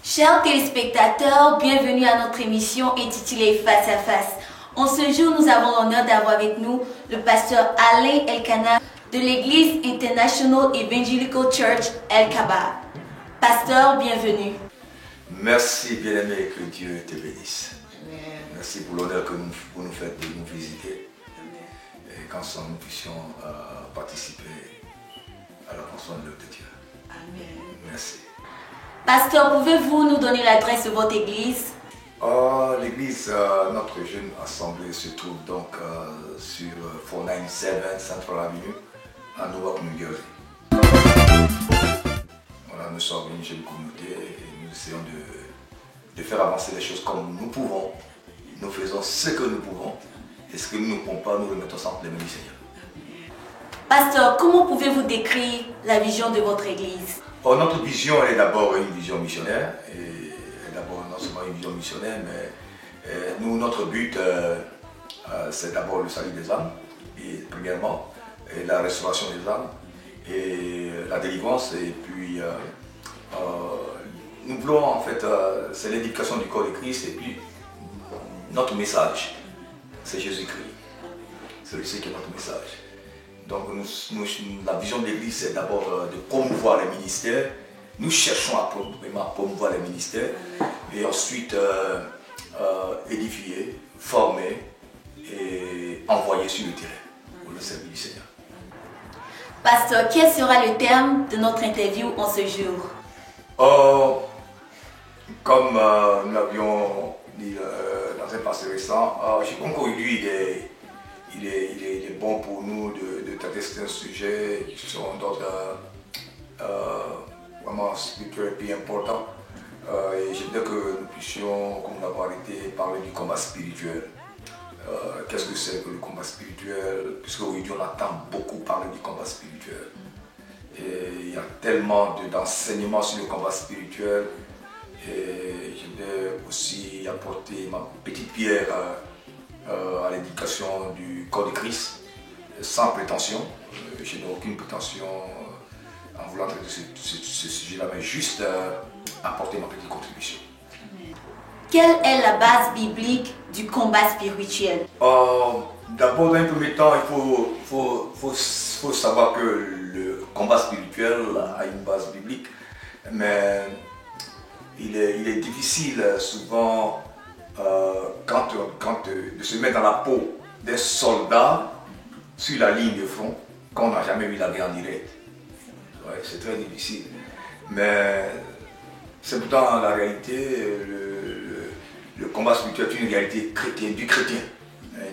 Chers téléspectateurs, bienvenue à notre émission intitulée Face à Face. En ce jour, nous avons l'honneur d'avoir avec nous le pasteur Alain Elkanah de l'église International Evangelical Church El Kaba. Pasteur, bienvenue. Merci bien-aimé, que Dieu te bénisse. Amen. Merci pour l'honneur que vous nous faites de nous visiter. Amen. Et qu'ensemble nous puissions participer à la personne de Dieu. Amen. Merci. Pasteur, pouvez-vous nous donner l'adresse de votre église? L'église, notre jeune assemblée se trouve donc sur 497 Central Avenue à Newark, New Jersey. Voilà, nous sommes une jeune communauté et nous essayons de faire avancer les choses comme nous pouvons. Nous faisons ce que nous pouvons et ce que nous ne pouvons pas, nous le mettons entre les mains du Seigneur. Pasteur, comment pouvez-vous décrire la vision de votre église? Notre vision est d'abord une vision missionnaire, et d'abord non seulement une vision missionnaire, mais nous, notre but, c'est d'abord le salut des âmes, et premièrement, et la restauration des âmes, et la délivrance, et puis nous voulons en fait, c'est l'éducation du corps de Christ, et puis notre message, c'est Jésus-Christ, c'est celui qui est notre message. Donc la vision de l'Église, c'est d'abord de promouvoir les ministères. Nous cherchons à promouvoir les ministères et ensuite édifier, former et envoyer sur le terrain pour le service du Seigneur. Pasteur, quel sera le thème de notre interview en ce jour? Comme nous l'avions dit dans un passé récent, je pense qu'aujourd'hui il est bon pour nous de traiter certains sujets qui sont d'ordre vraiment spirituel et puis importants. Et j'aimerais que nous puissions, comme nous l'avons arrêté, parler du combat spirituel. Qu'est-ce que c'est que le combat spirituel? Puisqu'aujourd'hui on entend beaucoup parler du combat spirituel. Et il y a tellement d'enseignements sur le combat spirituel. Et j'aimerais aussi apporter ma petite pierre à l'éducation du corps de Christ, sans prétention. Je n'ai aucune prétention en voulant traiter ce sujet-là, mais juste apporter ma petite contribution. Quelle est la base biblique du combat spirituel? D'abord, dans un premier temps, il faut savoir que le combat spirituel a une base biblique, mais il est difficile souvent de se mettre dans la peau d'un soldat sur la ligne de front quand on n'a jamais vu la guerre en direct. Ouais, c'est très difficile. Mais c'est pourtant la réalité, le combat spirituel est une réalité chrétienne, du chrétien,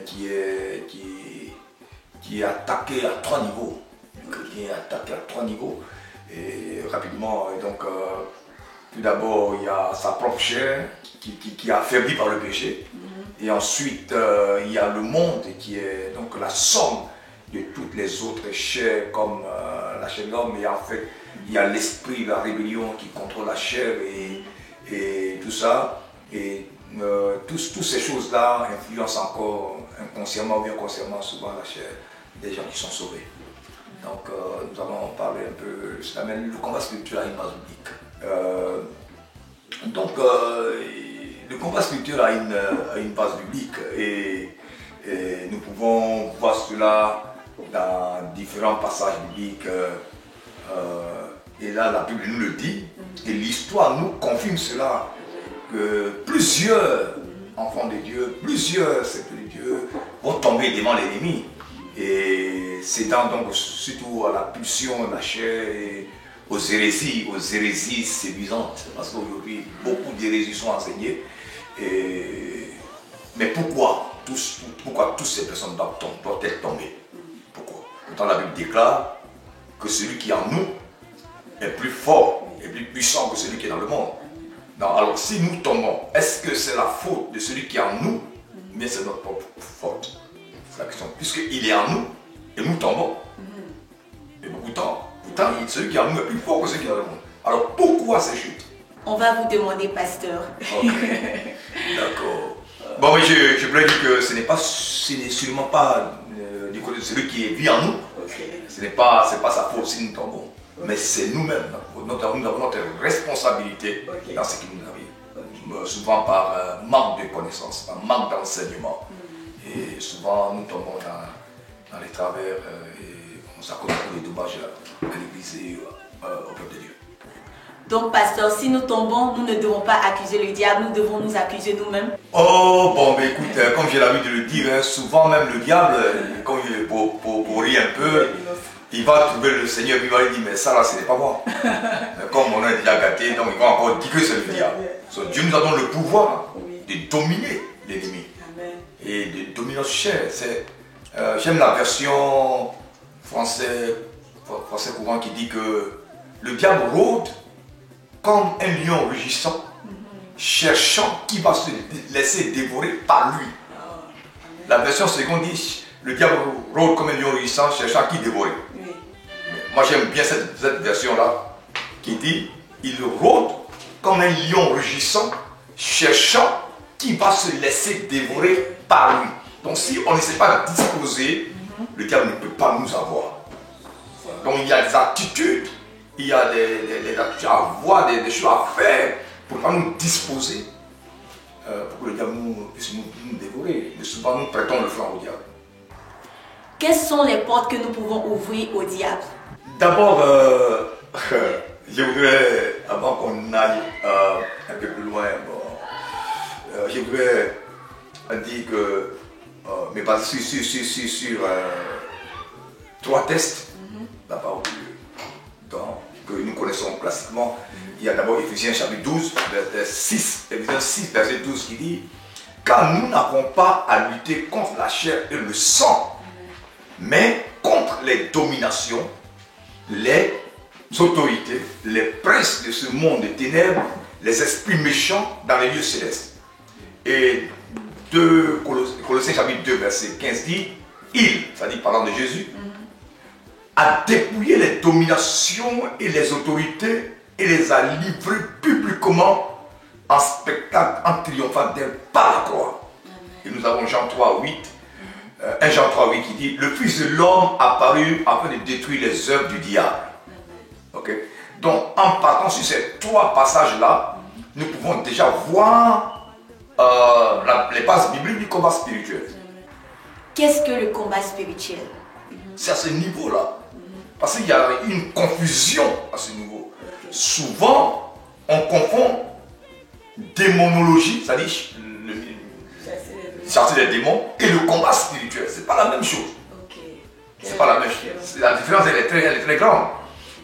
qui est attaqué à 3 niveaux. Le chrétien est attaqué à 3 niveaux. Et rapidement, donc, tout d'abord, il y a sa propre chair qui est affaiblie par le péché. Et ensuite, il y a le monde qui est donc la somme de toutes les autres chairs comme la chair de l'homme. Et en fait, il y a l'esprit, la rébellion qui contrôle la chair et tout ça. Et toutes ces choses-là influencent encore inconsciemment ou bien consciemment souvent la chair des gens qui sont sauvés. Donc, nous allons parler un peu de cela, mais le combat spirituel a une base biblique. Le combat spirituel a une base biblique et nous pouvons voir cela dans différents passages bibliques. Et là, la Bible nous le dit et l'histoire nous confirme cela, que plusieurs enfants de Dieu, plusieurs sectes de Dieu vont tomber devant l'ennemi. Et cédant donc surtout à la pulsion de la chair et aux hérésies séduisantes, parce qu'aujourd'hui beaucoup d'hérésies sont enseignées. Mais pourquoi toutes ces personnes doivent être tombées? Pourquoi? Pourtant la Bible déclare que celui qui est en nous est plus fort et plus puissant que celui qui est dans le monde. Non, alors si nous tombons, est-ce que c'est la faute de celui qui est en nous, mais c'est notre propre faute? C'est la question. Puisqu'il est en nous et nous tombons, et beaucoup de temps, pourtant celui qui est en nous est plus fort que celui qui est dans le monde. Alors pourquoi ces chutes? On va vous demander, pasteur. Ok, d'accord. Bon, mais je voulais dire que ce n'est sûrement pas du côté de celui qui vit en nous. Okay. Ce n'est pas sa faute si nous tombons. Okay. Mais c'est nous-mêmes. Nous avons notre responsabilité dans ce qui nous arrive. Souvent par manque de connaissances, par manque d'enseignement. Et souvent nous tombons dans les travers et on s'accorde des dommages à l'Église et au peuple de Dieu. Donc, pasteur, si nous tombons, nous ne devons pas accuser le diable, nous devons nous accuser nous-mêmes. Oh, bon, mais écoute, comme j'ai l'habitude de le dire, souvent même le diable, pour rire un peu, il va trouver le Seigneur, il va lui dire, mais ça là, ce n'est pas moi. Mais comme on est déjà gâté, donc il va encore dire que c'est le diable. So, Dieu nous a donné le pouvoir de dominer l'ennemi et de dominer notre chair. J'aime la version français courant qui dit que le diable rôde comme un lion rugissant, cherchant qui va se laisser dévorer par lui. La version seconde dit, le diable rôde comme un lion rugissant, cherchant qui dévorer. Moi j'aime bien cette version-là, qui dit, il rôde comme un lion rugissant, cherchant qui va se laisser dévorer par lui. Donc si on ne sait pas disposer, le diable ne peut pas nous avoir. Donc il y a des attitudes, il y a des attitudes à avoir, des choses à faire pour pas nous disposer, pour que le diable puisse nous dévorer. Et souvent nous prêtons le flanc au diable. Quelles sont les portes que nous pouvons ouvrir au diable? D'abord, je voudrais, avant qu'on aille un peu plus loin, je voudrais dire que, mais basé sur 3 tests, la parole de Dieu, que nous connaissons classiquement. Il y a d'abord Ephésiens chapitre 12, verset 6, Ephésiens 6, verset 12 qui dit, car nous n'avons pas à lutter contre la chair et le sang, mais contre les dominations, les autorités, les princes de ce monde de ténèbres, les esprits méchants dans les lieux célestes. Et Colossiens chapitre 2, verset 15 dit, il, c'est-à-dire parlant de Jésus, a dépouillé les dominations et les autorités et les a livrées publiquement en spectacle, en triomphant d'elle par la croix. Et nous avons Jean 3, 8, 1 Jean 3, 8 qui dit, le Fils de l'homme apparu afin de détruire les œuvres du diable. Okay? Donc en partant sur ces 3 passages-là, nous pouvons déjà voir les bases bibliques du combat spirituel. Qu'est-ce que le combat spirituel? C'est à ce niveau-là. Parce qu'il y a une confusion à ce niveau. Souvent, on confond démonologie, c'est-à-dire chasser les démons, et le combat spirituel. Ce n'est pas la même chose. C'est pas la même chose. La différence elle est très grande.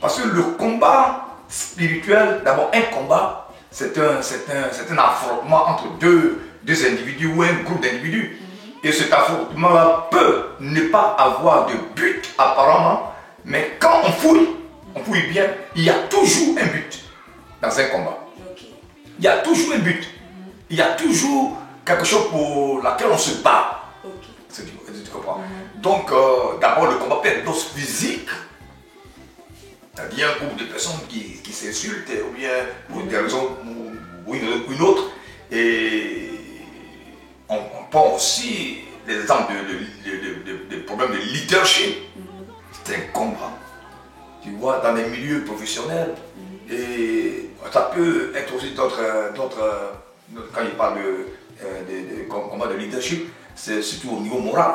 Parce que le combat spirituel, d'abord un combat, c'est un affrontement entre deux individus ou un groupe d'individus. Et cet affrontement-là peut ne pas avoir de but apparemment, mais quand on fouille bien, il y a toujours un but dans un combat. Il y a toujours un but. Il y a toujours quelque chose pour laquelle on se bat. Tu comprends? Donc, d'abord, le combat peut être d'os physique. C'est-à-dire un groupe de personnes qui s'insultent, ou bien pour des raisons ou une autre. Et on prend aussi des exemples de problèmes de leadership. C'est un combat. Tu vois, dans les milieux professionnels. Et ça peut être aussi d'autres. Quand il parle de combat de leadership, c'est surtout au niveau moral.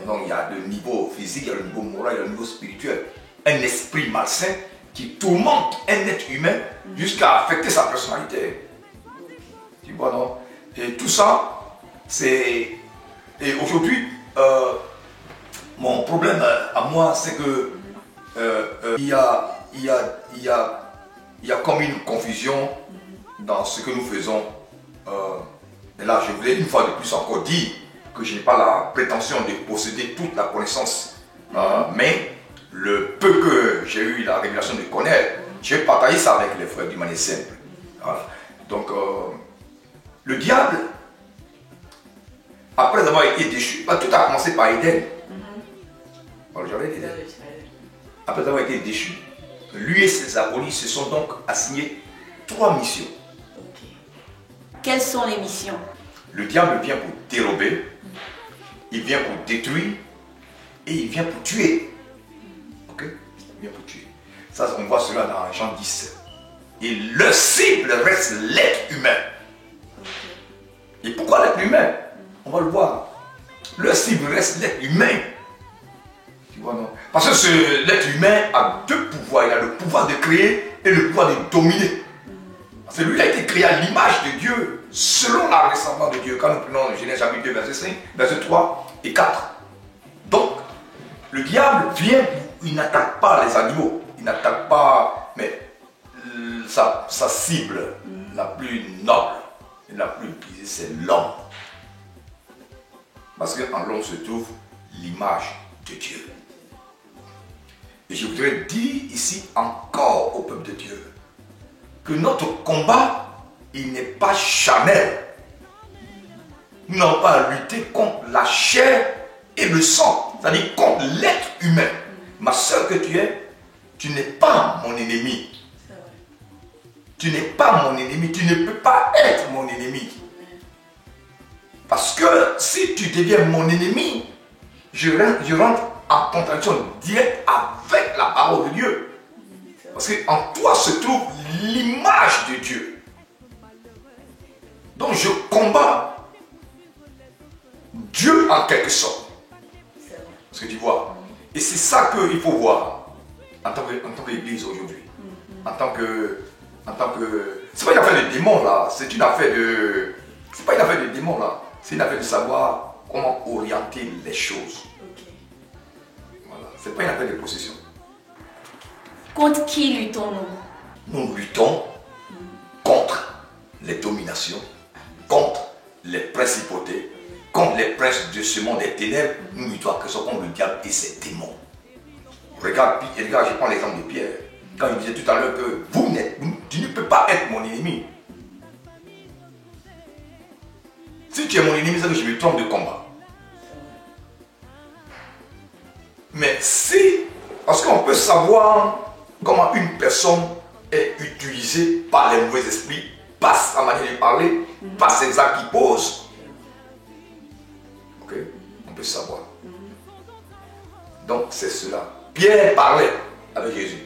Donc il y a le niveau physique, il y a le niveau moral, il y a le niveau spirituel. Un esprit malsain qui tourmente un être humain jusqu'à affecter sa personnalité. Tu vois, non? Et tout ça, c'est... Et aujourd'hui, mon problème à moi, c'est que il y a comme une confusion dans ce que nous faisons. Et là, je voulais une fois de plus encore dire que je n'ai pas la prétention de posséder toute la connaissance, mais le peu que j'ai eu la révélation de connaître, j'ai partagé ça avec les frères d'une manière simple. Voilà. Donc, le diable, après avoir été déchu, tout a commencé par Éden. Dans le jardin d'Éden. Après avoir été déchu, lui et ses abonnés se sont donc assignés 3 missions. Quelles sont les missions? Le diable vient pour dérober, il vient pour détruire et il vient pour tuer. Ok? Il vient pour tuer. Ça, on voit cela dans Jean 10. Et le cible reste l'être humain. Et pourquoi l'être humain? On va le voir. Le cible reste l'être humain. Tu vois, non? Parce que l'être humain a deux pouvoirs. Il a le pouvoir de créer et le pouvoir de dominer. Parce que lui a été créé à l'image de Dieu, selon la ressemblance de Dieu. Quand nous prenons Genèse chapitre 2, verset 5, verset 3 et 4. Donc, le diable vient, il n'attaque pas les animaux. Il n'attaque pas, mais sa cible la plus noble et la plus prisée, c'est l'homme. Parce qu'en l'homme se trouve l'image de Dieu. Et je voudrais dire ici encore au peuple de Dieu que notre combat, il n'est pas charnel. Nous n'avons pas à lutter contre la chair et le sang, c'est-à-dire contre l'être humain. Ma soeur que tu es, tu n'es pas mon ennemi. Tu n'es pas mon ennemi, tu ne peux pas être mon ennemi. Parce que si tu deviens mon ennemi, je rentre en contradiction directe avec la parole de Dieu. Parce qu'en toi se trouve l'image de Dieu. Donc je combats Dieu en quelque sorte. Parce que tu vois. Et c'est ça qu'il faut voir en tant qu'église aujourd'hui. En tant que... C'est pas une affaire de démon là. C'est une affaire de... C'est pas une affaire de démon là. C'est une affaire de savoir comment orienter les choses. Voilà. C'est pas une affaire de possession. Contre qui luttons-nous? Nous luttons contre les dominations, contre les principautés, contre les princes de ce monde des ténèbres. Nous luttons contre le diable et ses démons. Regarde, je prends l'exemple de Pierre. Quand il disait tout à l'heure que tu ne peux pas être mon ennemi. Si tu es mon ennemi, c'est que je me trompe de combat. Mais si, parce qu'on peut savoir comment une personne est utilisée par les mauvais esprits, par sa manière de parler, par ses actes qu'il pose. Ok? On peut savoir. Donc c'est cela. Pierre parlait avec Jésus.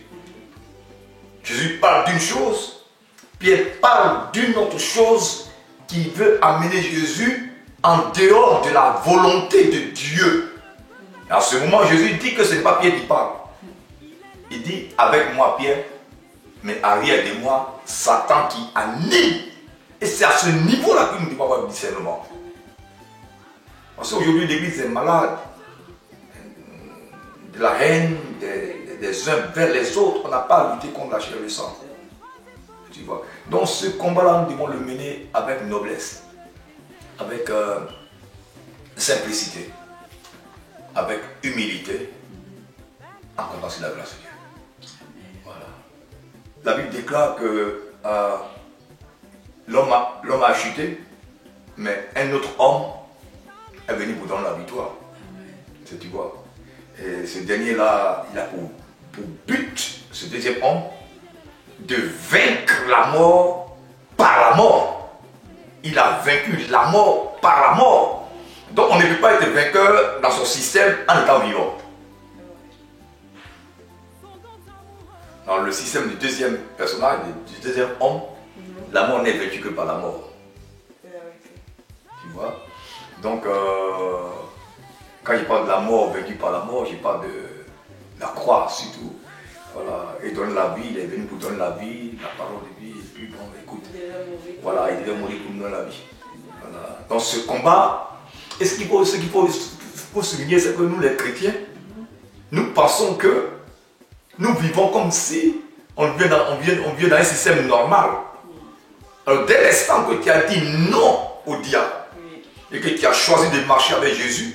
Jésus parle d'une chose, Pierre parle d'une autre chose qui veut amener Jésus en dehors de la volonté de Dieu. Et à ce moment, Jésus dit que ce n'est pas Pierre qui parle. Il dit, avec moi Pierre, mais arrière de moi, Satan qui anime. Et c'est à ce niveau-là que nous devons avoir le discernement. Parce qu'aujourd'hui, l'Église est malade. De la haine des uns vers les autres, on n'a pas à lutter contre la chair et le sang. Tu vois. Donc ce combat-là, nous devons le mener avec noblesse, avec simplicité, avec humilité, en comptant sur la grâce de Dieu. Voilà. La Bible déclare que l'homme a chuté, mais un autre homme est venu pour donner la victoire. Tu vois. Et ce dernier-là, il a pour but, ce deuxième homme, de vaincre la mort par la mort. Il a vaincu la mort par la mort. Donc on ne peut pas être vainqueur dans son système en étant vivant. Dans le système du deuxième personnage, du deuxième homme, la mort n'est vaincue que par la mort. Tu vois? Donc, quand je parle de la mort vaincue par la mort, je parle de la croix surtout. Voilà, il donne la vie, il est venu pour donner la vie, la parole de vie, et puis bon, écoute. Voilà, il devait mourir pour nous donner la vie. Voilà. Dans ce combat, et ce qu'il faut souligner, c'est que nous les chrétiens, nous pensons que nous vivons comme si on vient dans un système normal. Alors dès l'instant que tu as dit non au diable et que tu as choisi de marcher avec Jésus,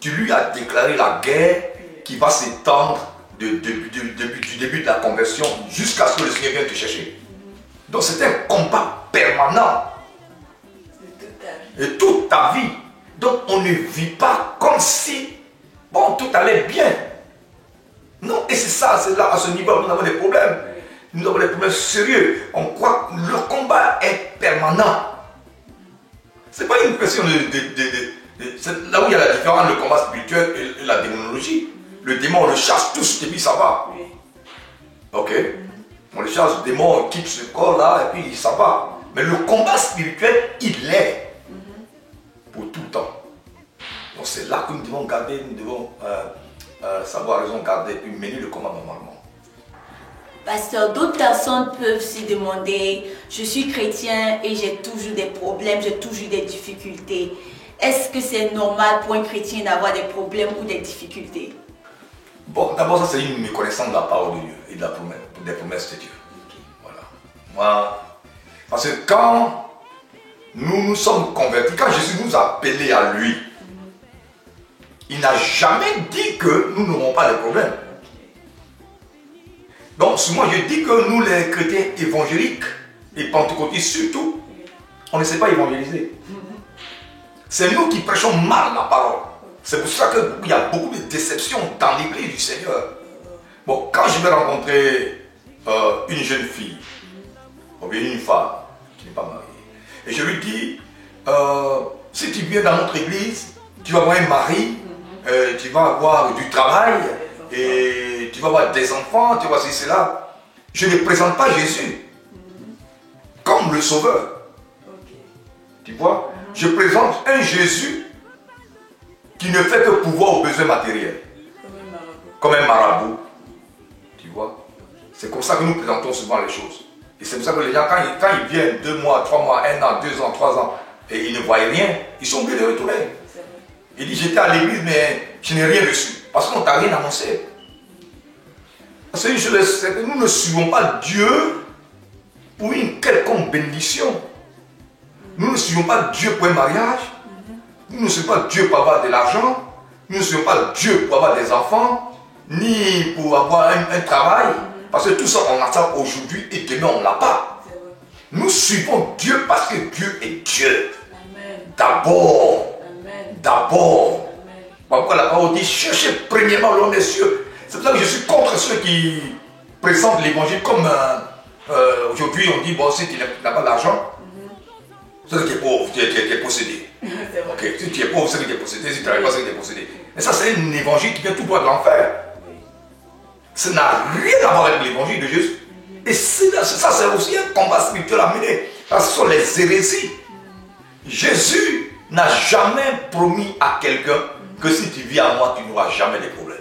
tu lui as déclaré la guerre qui va s'étendre du début de la conversion jusqu'à ce que le Seigneur vienne te chercher. Donc c'est un combat permanent. Et toute ta vie. Donc on ne vit pas comme si, bon, tout allait bien. Non, et c'est ça, c'est là, à ce niveau, nous avons des problèmes. Nous avons des problèmes sérieux. On croit que le combat est permanent. C'est pas une question c'est là où il y a la différence, le combat spirituel et la démonologie. Le démon, on le chasse tous et puis ça va. Oui. Ok. On le chasse, le démon, on quitte ce corps là et puis ça va. Mais le combat spirituel, il est pour tout le temps. Donc c'est là que nous devons garder, nous devons savoir raison garder et puis mener le combat normalement. Pasteur, d'autres personnes peuvent se demander, je suis chrétien et j'ai toujours des problèmes, j'ai toujours des difficultés. Est-ce que c'est normal pour un chrétien d'avoir des problèmes ou des difficultés? Bon, d'abord ça c'est une méconnaissance de la parole de Dieu et de des promesses de Dieu. Okay. Voilà. Moi, parce que quand nous nous sommes convertis, quand Jésus nous a appelés à lui, il n'a jamais dit que nous n'aurons pas de problèmes. Donc, moi je dis que nous les chrétiens évangéliques et pentecôtistes surtout, on ne sait pas évangéliser. C'est nous qui prêchons mal la parole. C'est pour ça qu'il y a beaucoup de déceptions dans l'église du Seigneur. Bon, quand je vais rencontrer une jeune fille, ou bien une femme qui n'est pas mariée, et je lui dis, si tu viens dans notre église, tu vas avoir un mari, tu vas avoir du travail, et tu vas avoir des enfants, tu vas voir cela. Je ne présente pas Jésus comme le sauveur. Tu vois? Je présente un Jésus qui ne fait que pouvoir aux besoins matériels. Comme un marabout. Tu vois? C'est comme ça que nous présentons souvent les choses. Et c'est pour ça que les gens, quand ils viennent 2 mois, 3 mois, 1 an, 2 ans, 3 ans, et ils ne voient rien, ils sont obligés de retourner. Il dit, j'étais à l'église, mais je n'ai rien reçu. Parce qu'on ne t'a rien annoncé. C'est une chose, c'est que nous ne suivons pas Dieu pour une quelconque bénédiction. Nous ne suivons pas Dieu pour un mariage. Nous ne suivons pas Dieu pour avoir de l'argent. Nous ne suivons pas Dieu pour avoir des enfants. Ni pour avoir un travail. Parce que tout ça, on a ça aujourd'hui et demain, on ne l'a pas. Nous suivons Dieu parce que Dieu est Dieu. D'abord. D'abord. Pourquoi la parole dit, cherchez premièrement l'homme des cieux. C'est pour ça que je suis contre ceux qui présentent l'évangile comme aujourd'hui on dit, bon, si tu n'as pas d'argent, c'est que tu es pauvre, tu es possédé. Okay. Si tu es pauvre, c'est que tu es possédé, si tu n'arrives pas, c'est que tu es possédé. Mais ça, c'est un évangile qui vient tout droit de l'enfer. Ça n'a rien à voir avec l'évangile de Jésus. Et ça, c'est aussi un combat spirituel à mener. Ce sont les hérésies. Jésus n'a jamais promis à quelqu'un que si tu vis à moi, tu n'auras jamais de problème.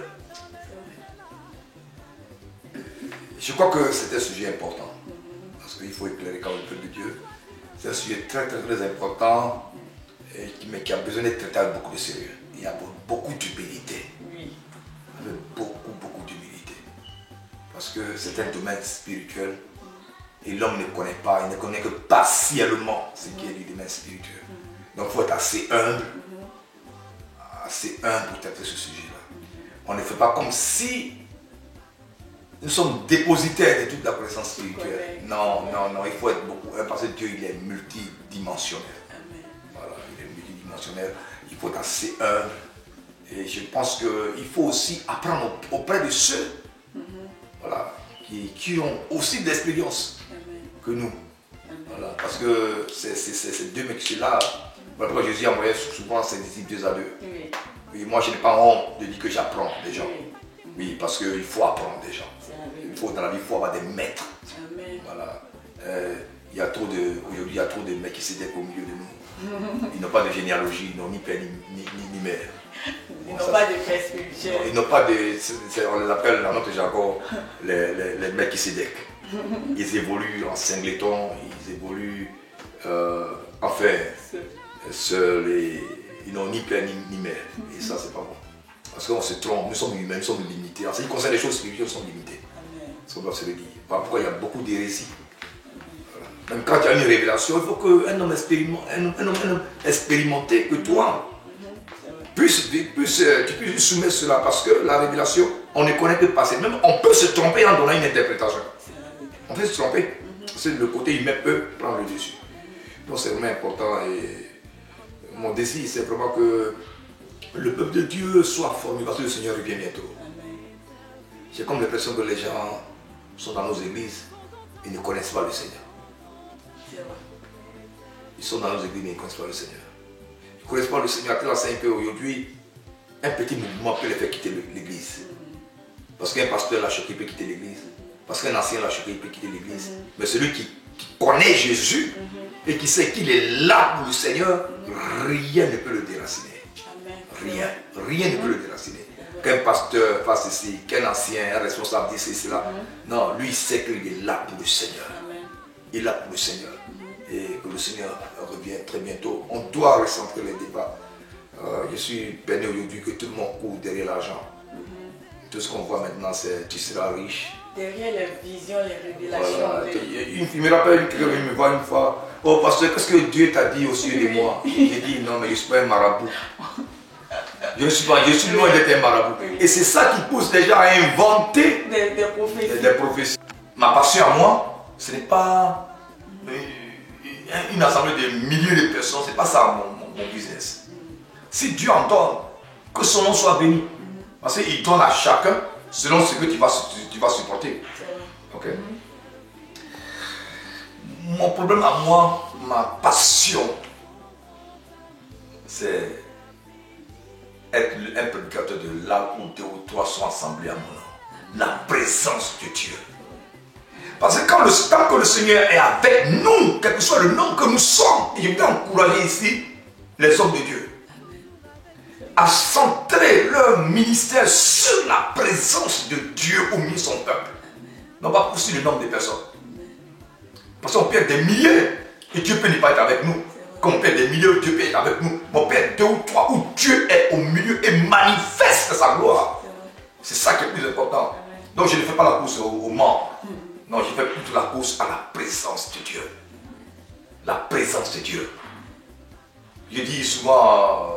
Je crois que c'est un sujet important. Parce qu'il faut éclairer quand même le peuple de Dieu. C'est un sujet très important, mais qui a besoin d'être traité avec beaucoup de sérieux. Il y a beaucoup d'humilité. Oui. Beaucoup d'humilité. Parce que c'est un domaine spirituel et l'homme ne connaît pas, il ne connaît que partiellement ce qui est du domaine spirituel. Donc il faut être assez humble pour traiter ce sujet-là. On ne fait pas comme si nous sommes dépositaires de toute la connaissance spirituelle. Non, il faut être beaucoup humble parce que Dieu il est multidimensionnel. Voilà, il est multidimensionnel. Il faut être assez humble. Et je pense qu'il faut aussi apprendre auprès de ceux voilà, qui ont aussi de l'expérience que nous. Voilà, parce que ces deux mecs-là, voilà pourquoi Jésus envoyait souvent ses disciples 2 à 2. Oui. Et moi, je n'ai pas honte de dire que j'apprends des gens. Oui, parce qu'il faut apprendre des gens. Dans la vie, il faut avoir des maîtres. Voilà. Aujourd'hui, il y a trop de mecs qui s'édèquent au milieu de nous. Ils n'ont pas de généalogie, ils n'ont ni père ni mère. Ils n'ont pas de père spirituel. Ils n'ont pas de. On les appelle dans notre jargon les mecs qui s'édèquent. Ils évoluent en singleton, ils évoluent seuls, ils n'ont ni père ni mère. Et ça, c'est pas bon. Parce qu'on se trompe, nous sommes humains, nous sommes limités. En ce qui concerne les choses spirituelles, nous sommes limités. C'est ce qu'on doit se le dire. Voilà pourquoi il y a beaucoup d'hérésies. Voilà. Même quand il y a une révélation, il faut qu'un homme expérimenté que toi tu puisses soumettre cela. Parce que la révélation, on ne connaît que le passé. Même on peut se tromper en donnant une interprétation. On peut se tromper. Parce que le côté humain peut prendre le dessus. Donc c'est vraiment important. Et mon désir, c'est vraiment que le peuple de Dieu soit formé parce que le Seigneur revient bientôt. J'ai comme l'impression que les gens sont dans nos églises et ne connaissent pas le Seigneur. Ils sont dans nos églises mais ils ne connaissent pas le Seigneur. correspond le Seigneur qui enseigne qu'aujourd'hui, un petit mouvement peut les faire quitter l'église. Parce qu'un pasteur l'a choqué, il peut quitter l'église. Parce qu'un ancien l'a choqué, il peut quitter l'église. Mais celui qui connaît Jésus et qui sait qu'il est là pour le Seigneur, rien ne peut le déraciner. Rien. Rien ne peut le déraciner. Qu'un pasteur fasse ceci, qu'un ancien, un responsable dise cela. Non, lui il sait qu'il est là pour le Seigneur. Il est là pour le Seigneur. Et que le Seigneur revient très bientôt. On doit recentrer les débats. Je suis peiné aujourd'hui que tout le monde court derrière l'argent. Tout ce qu'on voit maintenant, c'est tu seras riche. Derrière les visions, les révélations. Voilà. Il me rappelle qu'il me voit une fois. Oh pasteur, qu'est-ce que Dieu t'a dit au sujet de moi? J'ai dit non, mais je ne suis pas un marabout. Je suis loin d'être un marabout. Et c'est ça qui pousse les gens à inventer des prophéties. Ma passion à moi, ce n'est pas une assemblée de milliers de personnes, ce n'est pas ça mon business. Si Dieu en donne, que son nom soit béni. Parce qu'il donne à chacun selon ce que tu vas supporter. Ok. Mon problème à moi, ma passion, c'est être un prédicateur de là où 2 ou 3 sont assemblés à mon nom. La présence de Dieu. Parce que tant que le Seigneur est avec nous, quel que soit le nom que nous sommes, et je voudrais encourager ici les hommes de Dieu à centrer leur ministère sur la présence de Dieu au milieu de son peuple. Non pas pour le nombre de personnes. Parce qu'on perd des milliers et Dieu peut ne pas être avec nous. Quand on perd des milliers, Dieu peut être avec nous. Mais on perd 2 ou 3 où Dieu est au milieu et manifeste sa gloire. C'est ça qui est le plus important. Donc je ne fais pas la course aux membres. Non, je fais plutôt la course à la présence de Dieu. La présence de Dieu. Je dis souvent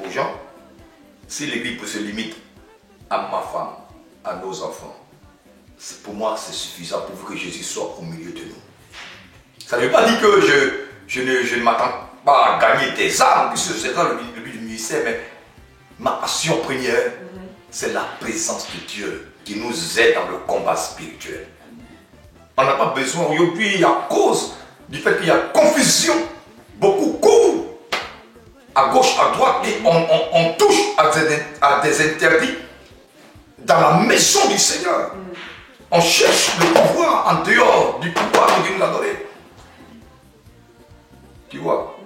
aux gens, si l'église se limite à ma femme, à nos enfants, pour moi c'est suffisant pour que Jésus soit au milieu de nous. Ça ne veut pas dire que je ne m'attends pas à gagner des âmes, puisque c'est ça le but du ministère, mais ma passion première, c'est la présence de Dieu qui nous aide dans le combat spirituel. On n'a pas besoin, aujourd'hui, à cause du fait qu'il y a confusion, beaucoup courent à gauche, à droite, et on touche à des interdits dans la maison du Seigneur. On cherche le pouvoir en dehors du pouvoir que Dieu nous a donné. Tu vois?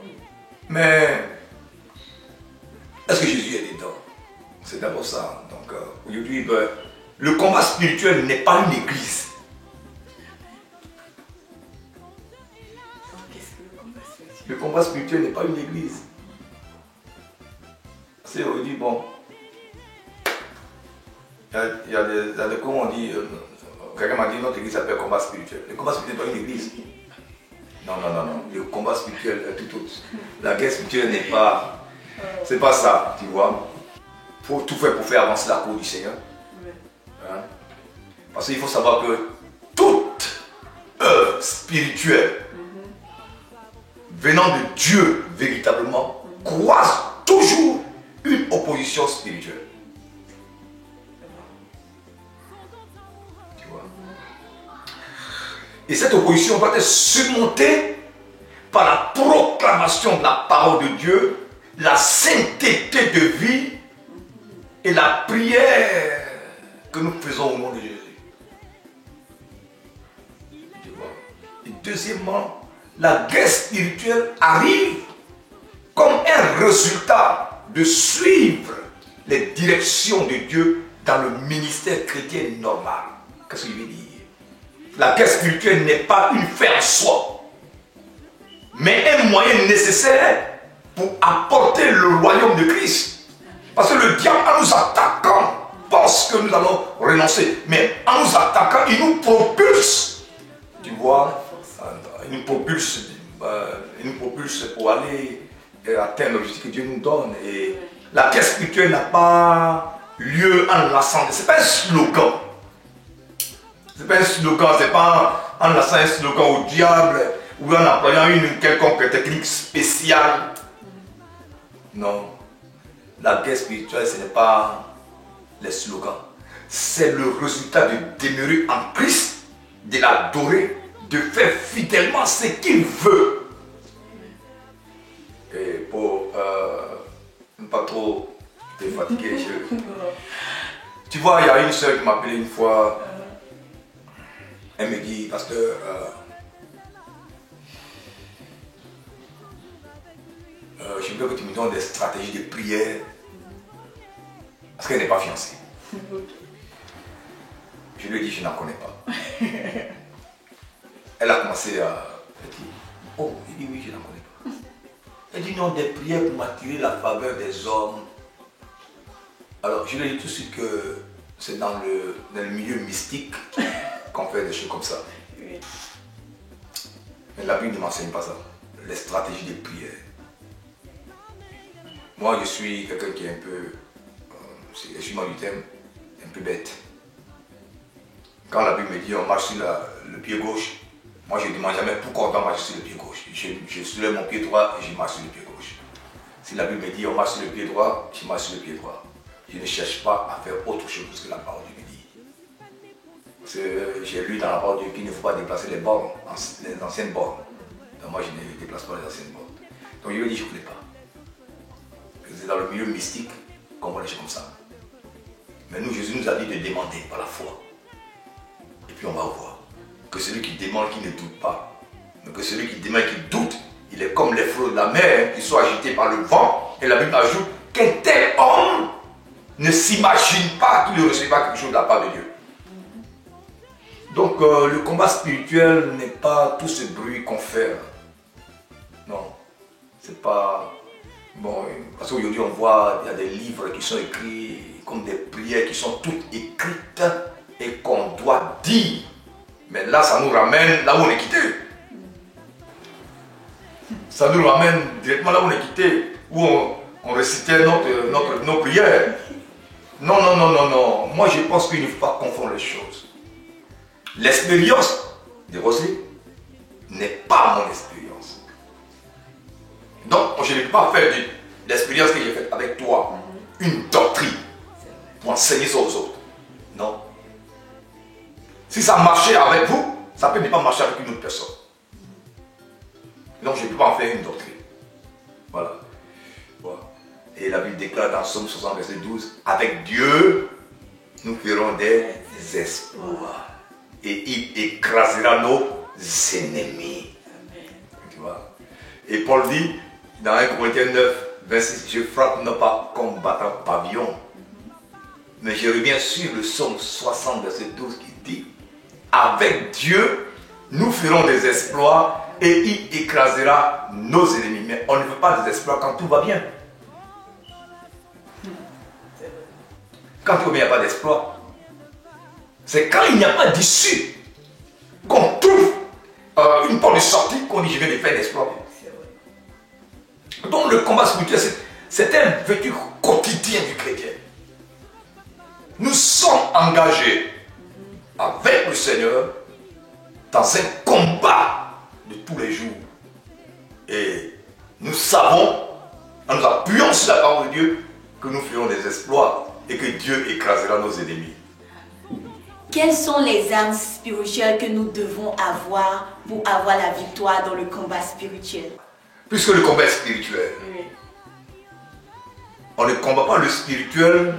Mais est-ce que Jésus est dedans? C'est d'abord ça. Donc aujourd'hui, le combat spirituel n'est pas une église. Le combat spirituel n'est pas une église. C'est aujourd'hui, bon, il y a des comment on dit, quelqu'un m'a dit notre église s'appelle combat spirituel. Le combat spirituel n'est pas une église. Non. Le combat spirituel est tout autre. La guerre spirituelle n'est pas. C'est pas ça, tu vois. Il faut tout faire pour faire avancer la cour du Seigneur. Hein? Parce qu'il faut savoir que toute œuvre spirituelle venant de Dieu véritablement croise toujours une opposition spirituelle. Tu vois? Et cette opposition doit être surmontée par la proclamation de la parole de Dieu, la sainteté de vie et la prière que nous faisons au nom de Jésus. Tu vois? Et deuxièmement, la guerre spirituelle arrive comme un résultat de suivre les directions de Dieu dans le ministère chrétien normal. Qu'est-ce que je veux dire? La guerre spirituelle n'est pas une fin en soi, mais un moyen nécessaire pour apporter le royaume de Christ. Parce que le diable, en nous attaquant, pense que nous allons renoncer. Mais en nous attaquant, il nous propulse. Tu vois? Il nous propulse pour aller atteindre l'objectif que Dieu nous donne. Et la guerre spirituelle n'a pas lieu en l'assemblée. Ce n'est pas un slogan. Ce n'est pas un slogan, ce n'est pas en lançant un slogan au diable ou en employant une quelconque technique spéciale. Non. La guerre spirituelle, ce n'est pas les slogans. C'est le résultat de demeurer en Christ, de l'adorer, de faire fidèlement ce qu'il veut. trop te fatiguer les cheveux. Tu vois, il y a une soeur qui m'a appelé une fois. Elle me dit, pasteur, je veux que tu me donnes des stratégies de prière. Parce qu'elle n'est pas fiancée. Je lui ai dit, je n'en connais pas. Elle a commencé à dire, oh, il dit oui, je n'en connais pas. Elle dit non, des prières pour m'attirer la faveur des hommes. Alors, je lui ai dit tout de suite que c'est dans le milieu mystique qu'on fait des choses comme ça. Oui. Mais la Bible ne m'enseigne pas ça. Les stratégies de prière. Moi, je suis quelqu'un qui est un peu, excuse-moi du thème, un peu bête. Quand la Bible me dit on marche sur le pied gauche, moi je ne demande jamais pourquoi on doit marcher sur le pied gauche. Je soulève mon pied droit et je marche sur le pied gauche. Si la Bible me dit on marche sur le pied droit, je marche sur le pied droit. Je ne cherche pas à faire autre chose que la parole de Dieu me dit. J'ai lu dans la parole de Dieu qu'il ne faut pas déplacer les bornes, les anciennes bornes. Donc moi je ne déplace pas les anciennes bornes. Donc je lui ai dit je ne connais pas. C'est dans le milieu mystique qu'on voit les choses comme ça. Mais nous, Jésus nous a dit de demander par la foi. Et puis on va voir que celui qui demande, qui ne doute pas, mais que celui qui demande, qui doute, il est comme les flots de la mer qui sont agités par le vent. Et la Bible ajoute qu'un tel homme ne s'imagine pas qu'il ne recevra quelque chose de la part de Dieu. Donc le combat spirituel n'est pas tout ce bruit qu'on fait. Non, c'est pas... Bon, parce qu'aujourd'hui on voit, il y a des livres qui sont écrits comme des prières qui sont toutes écrites et qu'on doit dire. Mais là, ça nous ramène là où on est quitté. Ça nous ramène directement là où on est quitté, où on récitait nos prières. Non, non, non, non, non. Moi, je pense qu'il ne faut pas confondre les choses. L'expérience de Rosé n'est pas mon expérience. Donc, je ne vais pas faire de l'expérience que j'ai faite avec toi une doctrine pour enseigner ça aux autres. Non. Si ça marchait avec vous, ça peut ne pas marcher avec une autre personne. Donc, je ne peux pas en faire une doctrine. Voilà. Voilà. Et la Bible déclare dans Somme 60, verset 12, avec Dieu, nous ferons des exploits. Et il écrasera nos ennemis. Tu vois? Et Paul dit, dans 1 Corinthiens 9, 26, je frappe non pas combattant pavillon, mais je reviens sur le psaume 60, verset 12 qui dit, avec Dieu, nous ferons des exploits et il écrasera nos ennemis. Mais on ne veut pas des exploits quand tout va bien. Quand tout va bien, il n'y a pas d'exploit. C'est quand il n'y a pas d'issue qu'on trouve une porte de sortie qu'on dit je vais faire l'exploit. Donc le combat spirituel, c'est un vécu quotidien du chrétien. Nous sommes engagés avec le Seigneur dans un combat de tous les jours. Et nous savons, en nous appuyant sur la parole de Dieu, que nous ferons des exploits et que Dieu écrasera nos ennemis. Quelles sont les armes spirituelles que nous devons avoir pour avoir la victoire dans le combat spirituel? Puisque le combat est spirituel, on ne combat pas le spirituel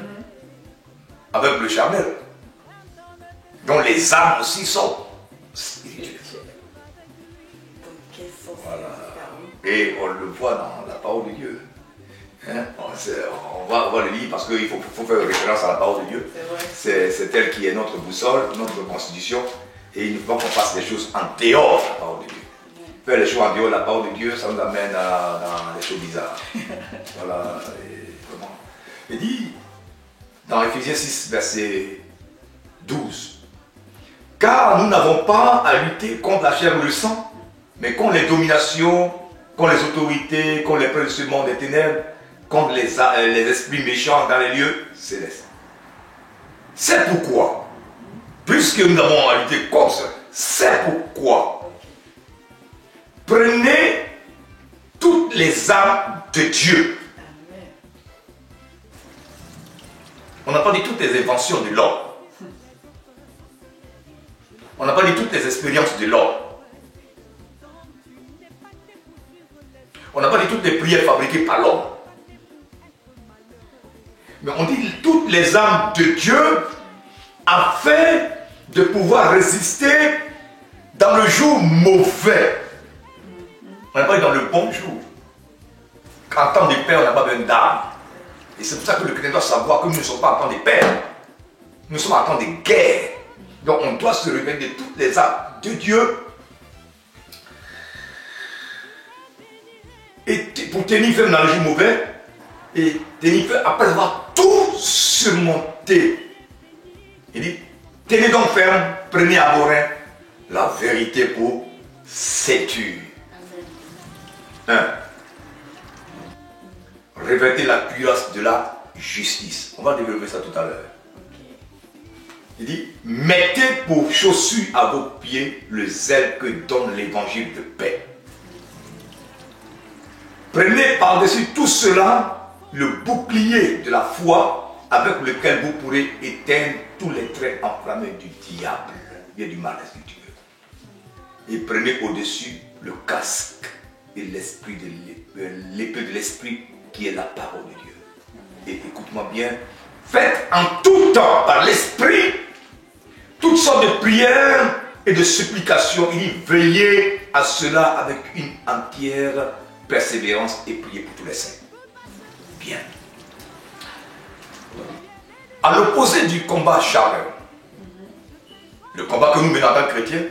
avec le charnel. Donc les armes aussi sont spirituelles. Voilà. Et on le voit dans la parole de Dieu. Hein? On va le lire parce qu'il faut faire référence à la parole de Dieu. C'est elle qui est notre boussole, notre constitution. Et il ne faut pas qu'on fasse des choses en dehors de la parole de Dieu. Faire les choses en dehors de la parole de Dieu, ça nous amène dans des choses bizarres. Voilà. Il dit, dans Ephésiens 6, verset 12, car nous n'avons pas à lutter contre la chair ou le sang, mais contre les dominations, contre les autorités, contre les princes de ce monde des ténèbres, contre les esprits méchants dans les lieux célestes. C'est pourquoi, puisque nous avons à lutter contre ça, c'est pourquoi prenez toutes les armes de Dieu. On n'a pas dit toutes les inventions de l'homme. On n'a pas dit toutes les expériences de l'homme. On n'a pas dit toutes les prières fabriquées par l'homme. Mais on dit toutes les âmes de Dieu afin de pouvoir résister dans le jour mauvais. On n'est pas dans le bon jour. En temps de paix, on n'a pas besoin d'âme. Et c'est pour ça que le chrétien doit savoir que nous ne sommes pas en temps de paix. Nous sommes en temps de guerre. Donc on doit se réveiller de toutes les âmes de Dieu. Et pour tenir ferme dans le jour mauvais, et tenir ferme après avoir tout surmonté. Il dit, tenez donc ferme, prenez à vos reins la vérité pour ceinture. 1. Revêtez la cuirasse de la justice. On va développer ça tout à l'heure. Il dit, mettez pour chaussure à vos pieds le zèle que donne l'évangile de paix. Prenez par-dessus tout cela le bouclier de la foi avec lequel vous pourrez éteindre tous les traits enflammés du diable et du mal spirituel. Et prenez au-dessus le casque et l'esprit de l'épée de l'esprit qui est la parole de Dieu. Et écoute-moi bien, faites en tout temps par l'esprit toutes sortes de prières et de supplications. Il dit, veillez à cela avec une entière persévérance et priez pour tous les saints. Bien. À l'opposé du combat charnel, le combat que nous menons en tant que chrétiens,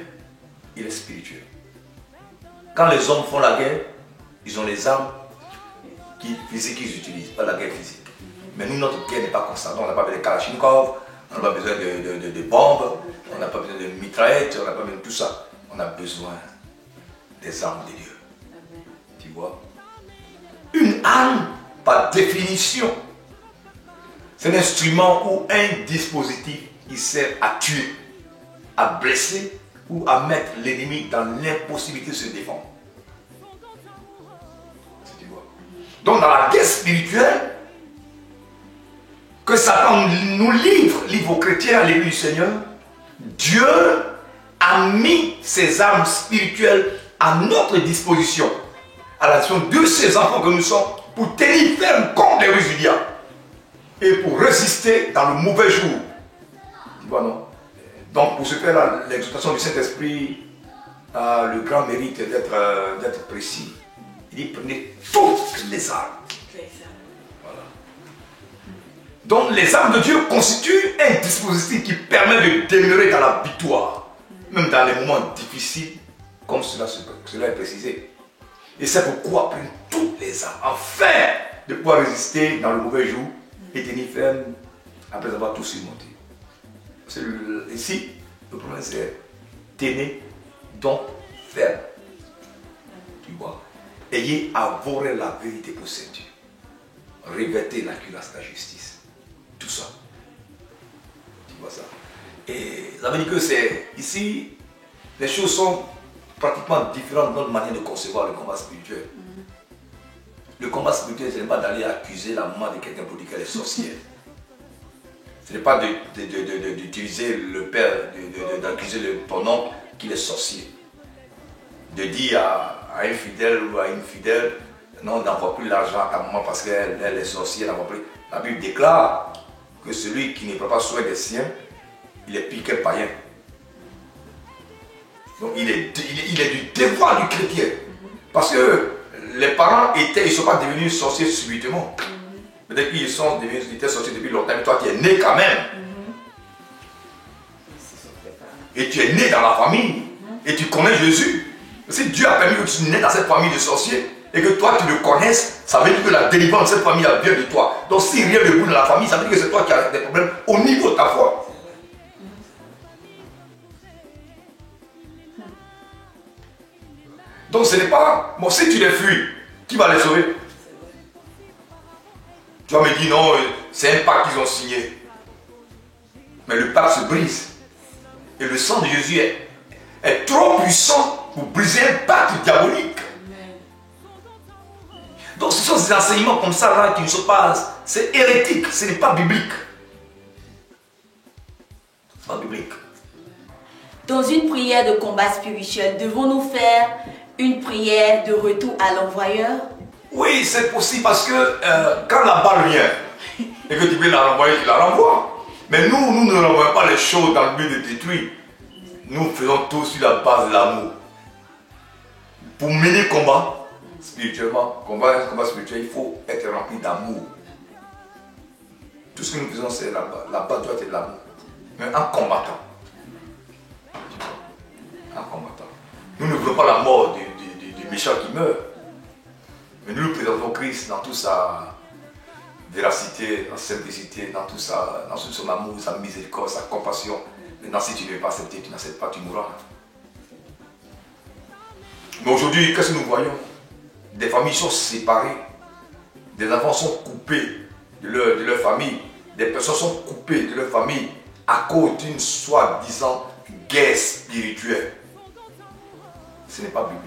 il est spirituel. Quand les hommes font la guerre, ils ont les armes physiques qu'ils utilisent, pas la guerre physique. Mais nous, notre guerre n'est pas constante. On n'a pas besoin de Kalachnikov, on n'a pas besoin de bombes, on n'a pas besoin de mitraillettes, on n'a pas besoin de tout ça. On a besoin des armes de Dieu. Tu vois? Une arme, par définition, c'est un instrument ou un dispositif qui sert à tuer, à blesser ou à mettre l'ennemi dans l'impossibilité de se défendre. Tu vois? Donc dans la guerre spirituelle, que Satan nous livre aux chrétiens à l'église du Seigneur, Dieu a mis ses armes spirituelles à notre disposition, à la disposition de ses enfants que nous sommes, pour tenir ferme contre les ruses du diable et pour résister dans le mauvais jour. Tu vois, non? Donc pour ce faire-là, l'exhortation du Saint-Esprit a le grand mérite d'être précis. Il dit, prenez toutes les armes. Voilà. Donc les armes de Dieu constituent un dispositif qui permet de demeurer dans la victoire, même dans les moments difficiles, comme cela est précisé. Et c'est pourquoi prendre toutes les armes, afin de pouvoir résister dans le mauvais jour et tenir ferme après avoir tout surmonté. Ici, le problème c'est tenez donc ferme. Tu vois? Ayez à vos reins la vérité pour ceinture. Revêtez la cuirasse de la justice. Tout ça. Tu vois ça? Et ça veut dire que c'est ici, les choses sont pratiquement différentes de notre manière de concevoir le combat spirituel. Le combat spirituel, ce n'est pas d'aller accuser la maman de quelqu'un pour dire qu'elle est sorcière. Ce n'est pas d'utiliser le père, d'accuser ton oncle qu'il est sorcier. De dire à un fidèle ou à une fidèle, non, n'envoie plus l'argent à ta maman parce qu'elle est sorcière, n'envoie plus. La Bible déclare que celui qui ne prend pas soin des siens, il est pire qu'un païen. Donc il est du devoir du chrétien. Parce que les parents ils ne sont pas devenus sorciers subitement. Peut-être qu'ils sont devenus sorciers depuis longtemps, mais toi tu es né quand même. Et tu es né dans la famille. Et tu connais Jésus. Si Dieu a permis que tu nais dans cette famille de sorciers et que toi tu le connaisses, ça veut dire que la délivrance de cette famille a bien de toi. Donc si rien ne bouge dans la famille, ça veut dire que c'est toi qui as des problèmes au niveau de ta foi. Donc ce n'est pas... Bon, si tu les fuis, qui va les sauver? Tu vas me dire non, c'est un pacte qu'ils ont signé. Mais le pacte se brise. Et le sang de Jésus est trop puissant pour briser un pacte diabolique. Donc ce sont des enseignements comme ça là qui ne sont pas... C'est hérétique, ce n'est pas biblique. C'est pas biblique. Dans une prière de combat spirituel, devons-nous faire une prière de retour à l'envoyeur? Oui, c'est possible parce que quand la balle vient, et que tu peux la renvoyer, tu la renvoies. Mais nous ne renvoyons pas les choses dans le but de détruire. Nous faisons tout sur la base de l'amour. Pour mener le combat, spirituellement, combat spirituel, il faut être rempli d'amour. Tout ce que nous faisons, c'est la base doit être de l'amour. Mais en combattant. En combattant. Nous ne voulons pas la mort du méchant qui meurt. Mais nous présentons Christ dans toute sa véracité, dans sa simplicité, dans tout son amour, sa miséricorde, sa compassion. Maintenant, si tu ne veux pas accepter, tu n'acceptes pas, tu mourras. Mais aujourd'hui, qu'est-ce que nous voyons? Des familles sont séparées. Des enfants sont coupés de leur famille. Des personnes sont coupées de leur famille à cause d'une soi-disant guerre spirituelle. Ce n'est pas biblique.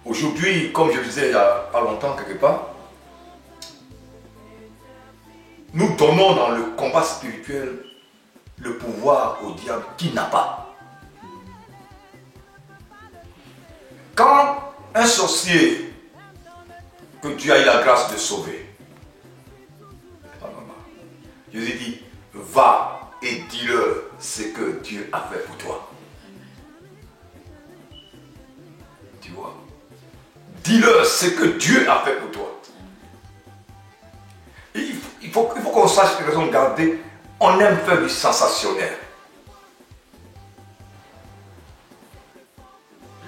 Aujourd'hui, comme je disais il n'y a pas longtemps quelque part, nous donnons dans le combat spirituel le pouvoir au diable qui n'a pas. Quand un sorcier que Dieu a eu la grâce de sauver, Jésus dit, va et dis-leur ce que Dieu a fait pour toi. Tu vois? Dis-leur ce que Dieu a fait pour toi. Il faut qu'on sache que raison de garder, on aime faire du sensationnel.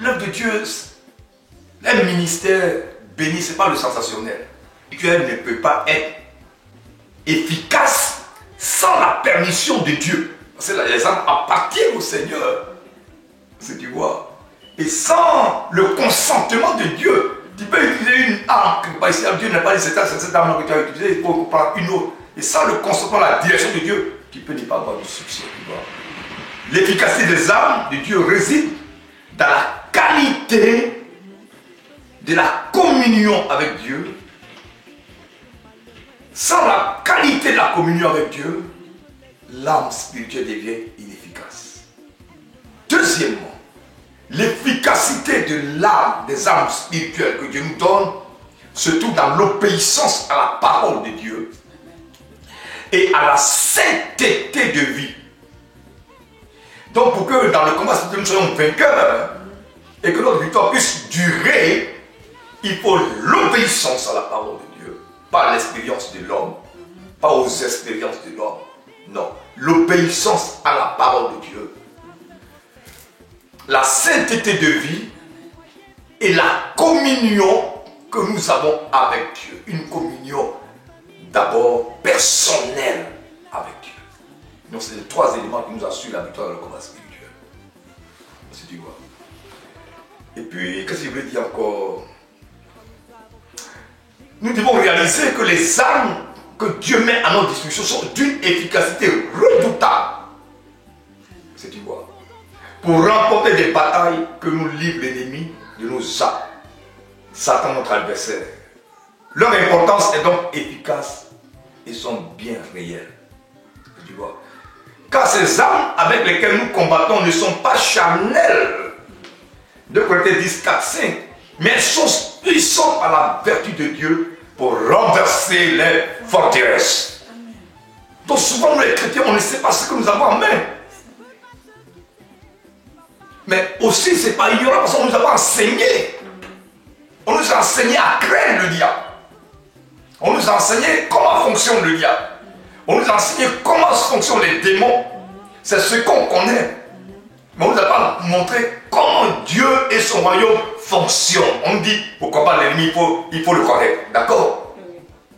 L'œuvre de Dieu, un ministère béni, ce n'est pas le sensationnel. Dieu ne peut pas être efficace sans la permission de Dieu. Parce que les âmes appartiennent au Seigneur. C'est tu vois. Et sans le consentement de Dieu, tu peux utiliser une arme. Dieu n'a pas dit cette arme que tu as utilisée, il faut prendre une autre. Et sans le consentement, la direction de Dieu, tu peux ne pas avoir de succès. L'efficacité des armes de Dieu réside dans la qualité de la communion avec Dieu. Sans la qualité de la communion avec Dieu, l'âme spirituelle devient inefficace. Deuxièmement, l'efficacité de l'âme, des âmes spirituelles que Dieu nous donne, se trouve dans l'obéissance à la parole de Dieu et à la sainteté de vie. Donc pour que dans le combat spirituel nous soyons vainqueurs et que notre victoire puisse durer, il faut l'obéissance à la parole de Dieu, pas l'expérience de l'homme, pas aux expériences de l'homme. Non, l'obéissance à la parole de Dieu, la sainteté de vie et la communion que nous avons avec Dieu. Une communion d'abord personnelle avec Dieu. Donc c'est les trois éléments qui nous assurent la victoire dans le combat spirituel. Si tu vois. Et puis, qu'est-ce que je veux dire encore? Nous devons réaliser que les armes que Dieu met à notre disposition sont d'une efficacité redoutable. Si tu vois. Pour remporter des batailles que nous livre l'ennemi de nos âmes. Satan, notre adversaire. Leur importance est donc efficace et sont bien réelles. Tu vois. Car ces armes avec lesquelles nous combattons ne sont pas charnelles. 2 Corinthiens 10, 4, 5. Mais elles sont puissantes par la vertu de Dieu pour renverser les forteresses. Donc souvent nous les chrétiens, on ne sait pas ce que nous avons en main. Mais aussi c'est pas ignorant parce qu'on nous a pas enseigné. On nous a enseigné à craindre le diable. On nous a enseigné comment fonctionne le diable. On nous a enseigné comment fonctionnent les démons. C'est ce qu'on connaît. Mais on ne nous a pas montré comment Dieu et son royaume fonctionnent. On dit, pour combattre l'ennemi, il faut le connaître. D'accord?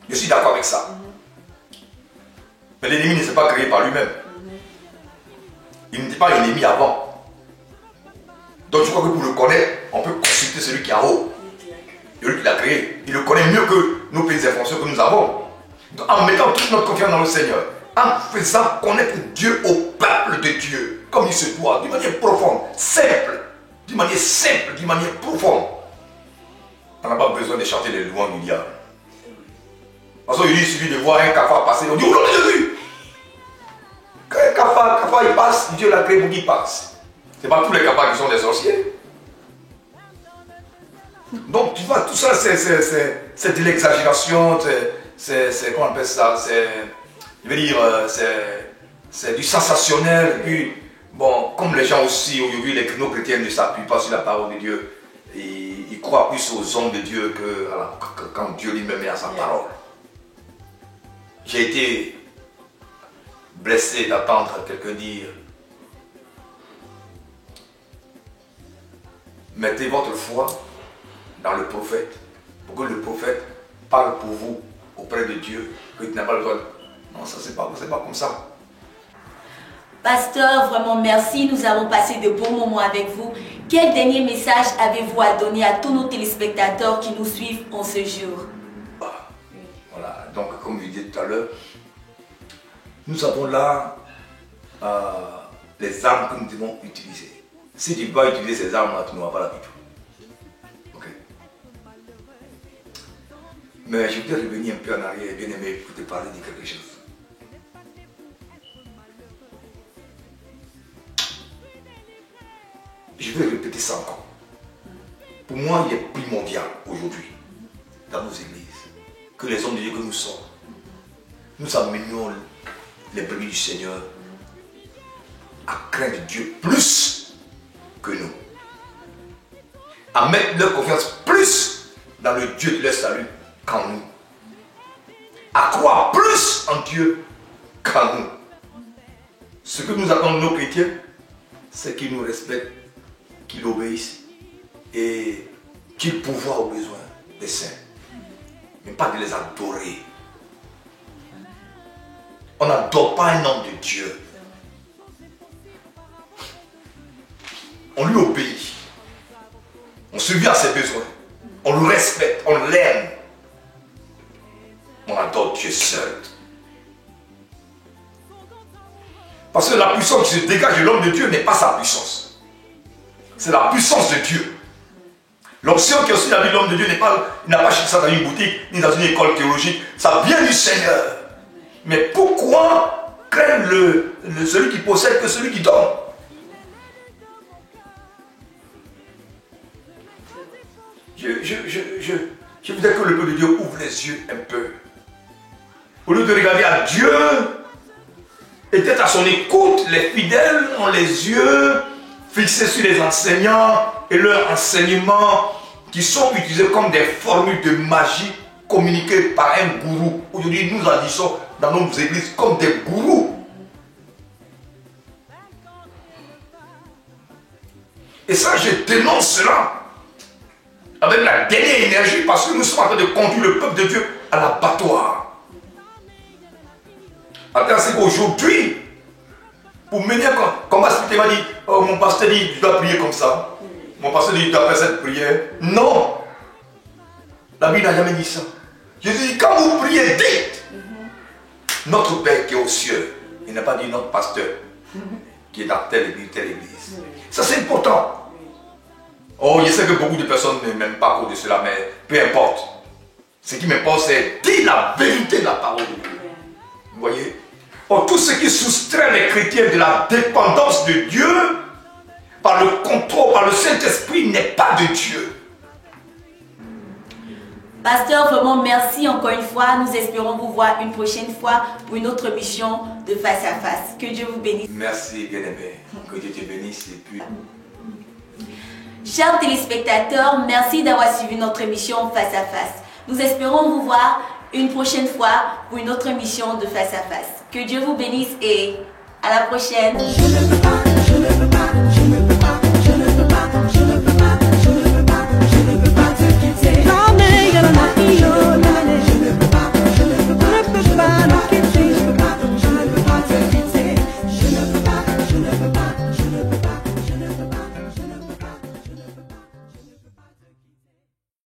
Je suis d'accord avec ça. Mais l'ennemi ne s'est pas créé par lui-même. Il n'était pas ennemi avant. Donc je crois que pour le connaître, on peut consulter celui qui est en haut. Celui qui l'a créé. Il le connaît mieux que nos petites informations que nous avons. Donc, en mettant toute notre confiance dans le Seigneur, en faisant connaître Dieu au peuple de Dieu, comme il se doit, d'une manière profonde, simple, d'une manière profonde. On n'a pas besoin de chanter les louanges du diable. Parce qu'il suffit de voir un cafard passer, on dit, oh non, Jésus! Quand un cafard il passe, Dieu l'a créé pour qu'il passe. Ce n'est pas tous les cafards qui sont des sorciers. Donc tu vois, tout ça c'est de l'exagération, c'est comment on appelle ça, je veux dire, c'est du sensationnel. Et puis, bon, comme les gens aussi, aujourd'hui, nos chrétiens ne s'appuient pas sur la parole de Dieu, ils croient plus aux hommes de Dieu que quand Dieu lui-même est à sa parole. J'ai été blessé d'entendre quelqu'un dire: mettez votre foi dans le prophète, pour que le prophète parle pour vous auprès de Dieu, que tu n'as pas le droit. Non, ça c'est pas comme ça. Pasteur, vraiment merci, nous avons passé de bons moments avec vous. Quel dernier message avez-vous à donner à tous nos téléspectateurs qui nous suivent en ce jour? Voilà, donc comme je disais tout à l'heure, nous avons là les armes que nous devons utiliser. Si tu ne peux pas utiliser ces armes-là, tu n'auras pas la victoire. Ok. Mais je voudrais revenir un peu en arrière, bien aimé, pour te parler de quelque chose. Je vais répéter ça encore. Pour moi, il est primordial aujourd'hui, dans nos églises, que les hommes de Dieu que nous sommes, nous amenions les brebis du Seigneur à craindre Dieu plus que nous. À mettre leur confiance plus dans le Dieu de leur salut qu'en nous. À croire plus en Dieu qu'en nous. Ce que nous attendons de nos chrétiens, c'est qu'ils nous respectent, qu'ils obéissent et qu'ils pourvoient aux besoins des saints. Mais pas de les adorer. On n'adore pas un homme de Dieu. On lui obéit. On subvient à ses besoins. On le respecte, on l'aime. On adore Dieu seul. Parce que la puissance qui se dégage de l'homme de Dieu n'est pas sa puissance. C'est la puissance de Dieu. L'onction qui est aussi dans la vie de l'homme de Dieu n'a pas cherché ça dans une boutique, ni dans une école théologique. Ça vient du Seigneur. Mais pourquoi craindre celui qui possède que celui qui donne? Je voudrais que le peuple de Dieu ouvre les yeux un peu. Au lieu de regarder à Dieu, et d'être à son écoute, les fidèles ont les yeux fixés sur les enseignants et leurs enseignements qui sont utilisés comme des formules de magie communiquées par un gourou. Aujourd'hui, nous agissons dans nos églises comme des gourous. Et ça, je dénonce cela avec la dernière énergie parce que nous sommes en train de conduire le peuple de Dieu à l'abattoir. C'est qu'aujourd'hui, pour mener comme Aspité m'a dit, oh, mon pasteur dit, tu dois prier comme ça. Mon pasteur dit, tu dois faire cette prière. Non! La Bible n'a jamais dit ça. Jésus dit, quand vous priez, dites notre Père qui est aux cieux. Il n'a pas dit notre pasteur qui est dans telle église. Ça, c'est important. Oh, je sais que beaucoup de personnes ne m'aiment pas à cause de cela, mais peu importe. Ce qui m'importe, c'est dire la vérité de la parole de Dieu. Vous voyez? Oh, tout ce qui soustrait les chrétiens de la dépendance de Dieu, par le contrôle, par le Saint-Esprit, n'est pas de Dieu. Pasteur, vraiment merci encore une fois. Nous espérons vous voir une prochaine fois pour une autre mission de Face à Face. Que Dieu vous bénisse. Merci, bien-aimé. Que Dieu te bénisse. Et puis... Chers téléspectateurs, merci d'avoir suivi notre émission Face à Face. Nous espérons vous voir une prochaine fois pour une autre émission de Face à Face. Que Dieu vous bénisse et à la prochaine.